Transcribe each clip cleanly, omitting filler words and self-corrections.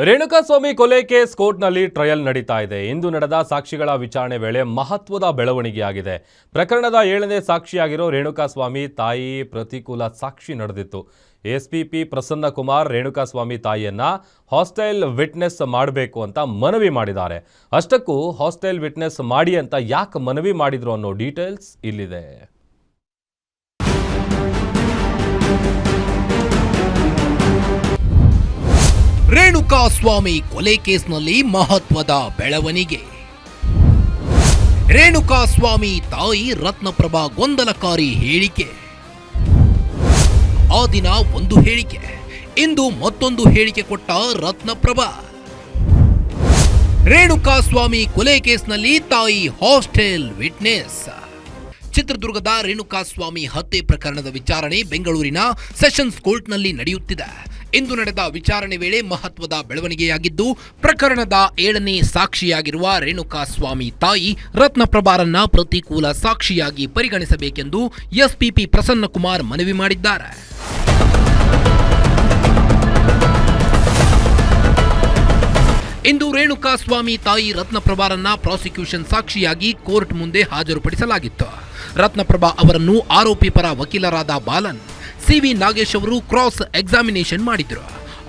ರೇಣುಕಾಸ್ವಾಮಿ ಕೊಲೆ ಕೇಸ್ ಕೋರ್ಟ್ನಲ್ಲಿ ಟ್ರಯಲ್ ನಡೀತಾ ಇದೆ. ಇಂದು ನಡೆದ ಸಾಕ್ಷಿಗಳ ವಿಚಾರಣೆ ವೇಳೆ ಮಹತ್ವದ ಬೆಳವಣಿಗೆಯಾಗಿದೆ. ಪ್ರಕರಣದ 7ನೇ ಸಾಕ್ಷಿಯಾಗಿರೋ ರೇಣುಕಾಸ್ವಾಮಿ ತಾಯಿ ಪ್ರತಿಕೂಲ ಸಾಕ್ಷಿ ನಡೆದಿತ್ತು. ಎಸ್ಪಿಪಿ ಪ್ರಸನ್ನ ಕುಮಾರ್ ರೇಣುಕಾಸ್ವಾಮಿ ತಾಯಿಯನ್ನ ಹಾಸ್ಟೈಲ್ ವಿಟ್ನೆಸ್ ಮಾಡಬೇಕು ಅಂತ ಮನವಿ ಮಾಡಿದ್ದಾರೆ. ಅಷ್ಟಕ್ಕೂ ಹಾಸ್ಟೈಲ್ ವಿಟ್ನೆಸ್ ಮಾಡಿ ಅಂತ ಯಾಕೆ ಮನವಿ ಮಾಡಿದ್ರು ಅನ್ನೋ ಡೀಟೇಲ್ಸ್ ಇಲ್ಲಿದೆ. ರೇಣುಕಾಸ್ವಾಮಿ ಕೊಲೆ ಕೇಸ್ನಲ್ಲಿ ಮಹತ್ವದ ಬೆಳವಣಿಗೆ. ರೇಣುಕಾಸ್ವಾಮಿ ತಾಯಿ ರತ್ನಪ್ರಭಾ ಗೊಂದಲಕಾರಿ ಹೇಳಿಕೆ. ಆ ದಿನ ಒಂದು ಹೇಳಿಕೆ, ಇಂದು ಮತ್ತೊಂದು ಹೇಳಿಕೆ ಕೊಟ್ಟ ರತ್ನಪ್ರಭಾ. ರೇಣುಕಾಸ್ವಾಮಿ ಕೊಲೆ ಕೇಸ್ನಲ್ಲಿ ತಾಯಿ ಹಾಸ್ಟೆಲ್ ವಿಟ್ನೆಸ್. ಚಿತ್ರದುರ್ಗದ ರೇಣುಕಾಸ್ವಾಮಿ ಹತ್ಯೆ ಪ್ರಕರಣದ ವಿಚಾರಣೆ ಬೆಂಗಳೂರಿನ ಸೆಷನ್ಸ್ ಕೋರ್ಟ್ನಲ್ಲಿ ನಡೆಯುತ್ತಿದೆ. ಇಂದು ನಡೆದ ವಿಚಾರಣೆ ವೇಳೆ ಮಹತ್ವದ ಬೆಳವಣಿಗೆಯಾಗಿದ್ದು, ಪ್ರಕರಣದ 7ನೇ ಸಾಕ್ಷಿಯಾಗಿರುವ ರೇಣುಕಾಸ್ವಾಮಿ ತಾಯಿ ರತ್ನಪ್ರಭಾರನ್ನ ಪ್ರತಿಕೂಲ ಸಾಕ್ಷಿಯಾಗಿ ಪರಿಗಣಿಸಬೇಕೆಂದು ಎಸ್ಪಿಪಿ ಪ್ರಸನ್ನ ಕುಮಾರ್ ಮನವಿ ಮಾಡಿದ್ದಾರೆ. ಇಂದು ರೇಣುಕಾಸ್ವಾಮಿ ತಾಯಿ ರತ್ನಪ್ರಭಾರನ್ನ ಪ್ರಾಸಿಕ್ಯೂಷನ್ ಸಾಕ್ಷಿಯಾಗಿ ಕೋರ್ಟ್ ಮುಂದೆ ಹಾಜರುಪಡಿಸಲಾಗಿತ್ತು. ರತ್ನಪ್ರಭಾ ಅವರನ್ನು ಆರೋಪಿ ಪರ ವಕೀಲರಾದ ಬಾಲನ್, ಸಿವಿ ನಾಗೇಶ್ ಅವರು ಕ್ರಾಸ್ ಎಕ್ಸಾಮಿನೇಷನ್ ಮಾಡಿದ್ರು.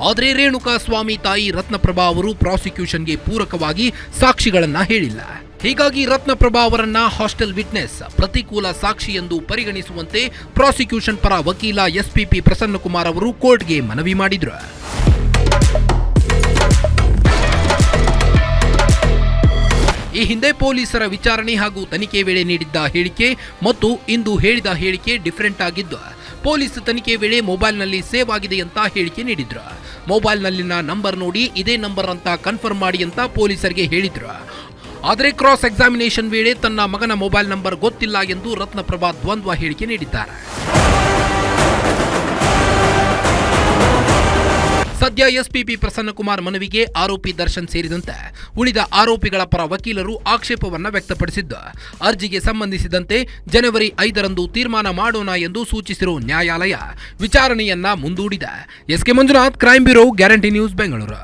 ಆದರೆ ರೇಣುಕಾಸ್ವಾಮಿ ತಾಯಿ ರತ್ನಪ್ರಭಾ ಅವರು ಪ್ರಾಸಿಕ್ಯೂಷನ್ಗೆ ಪೂರಕವಾಗಿ ಸಾಕ್ಷಿಗಳನ್ನ ಹೇಳಿಲ್ಲ. ಹೀಗಾಗಿ ರತ್ನಪ್ರಭಾ ಅವರನ್ನ ಹಾಸ್ಟೆಲ್ ವಿಟ್ನೆಸ್ ಪ್ರತಿಕೂಲ ಸಾಕ್ಷಿ ಎಂದು ಪರಿಗಣಿಸುವಂತೆ ಪ್ರಾಸಿಕ್ಯೂಷನ್ ಪರ ವಕೀಲ ಎಸ್ಪಿಪಿ ಪ್ರಸನ್ನ ಕುಮಾರ್ ಅವರು ಕೋರ್ಟ್ಗೆ ಮನವಿ ಮಾಡಿದ್ರು. ಈ ಹಿಂದೆ ಪೊಲೀಸರ ವಿಚಾರಣೆ ಹಾಗೂ ತನಿಖೆ ವೇಳೆ ನೀಡಿದ್ದ ಹೇಳಿಕೆ ಮತ್ತು ಇಂದು ಹೇಳಿದ ಹೇಳಿಕೆ ಡಿಫರೆಂಟ್ ಆಗಿದ್ದು, ಪೊಲೀಸ್ ತನಿಖೆ ವೇಳೆ ಮೊಬೈಲ್ನಲ್ಲಿ ಸೇವ್ ಆಗಿದೆ ಅಂತ ಹೇಳಿಕೆ ನೀಡಿದ್ರು. ಮೊಬೈಲ್ನಲ್ಲಿನ ನಂಬರ್ ನೋಡಿ ಇದೇ ನಂಬರ್ ಅಂತ ಕನ್ಫರ್ಮ್ ಮಾಡಿ ಅಂತ ಪೊಲೀಸರಿಗೆ ಹೇಳಿದ್ರು. ಆದರೆ ಕ್ರಾಸ್ ಎಕ್ಸಾಮಿನೇಷನ್ ವೇಳೆ ತನ್ನ ಮಗನ ಮೊಬೈಲ್ ನಂಬರ್ ಗೊತ್ತಿಲ್ಲ ಎಂದು ರತ್ನಪ್ರಭಾ ದ್ವಂದ್ವ ಹೇಳಿಕೆ ನೀಡಿದ್ದಾರೆ. ಸದ್ಯ ಎಸ್ಪಿಪಿ ಪ್ರಸನ್ನ ಕುಮಾರ್ ಮನವಿಗೆ ಆರೋಪಿ ದರ್ಶನ್ ಸೇರಿದಂತೆ ಉಳಿದ ಆರೋಪಿಗಳ ಪರ ವಕೀಲರು ಆಕ್ಷೇಪವನ್ನ ವ್ಯಕ್ತಪಡಿಸಿದ್ದು, ಅರ್ಜಿಗೆ ಸಂಬಂಧಿಸಿದಂತೆ ಜನವರಿ 5ರಂದು ತೀರ್ಮಾನ ಮಾಡೋಣ ಎಂದು ಸೂಚಿಸಿರುವ ನ್ಯಾಯಾಲಯ ವಿಚಾರಣೆಯನ್ನ ಮುಂದೂಡಿದೆ. S K Manjunath, crime bureau, guarantee news, Bengaluru.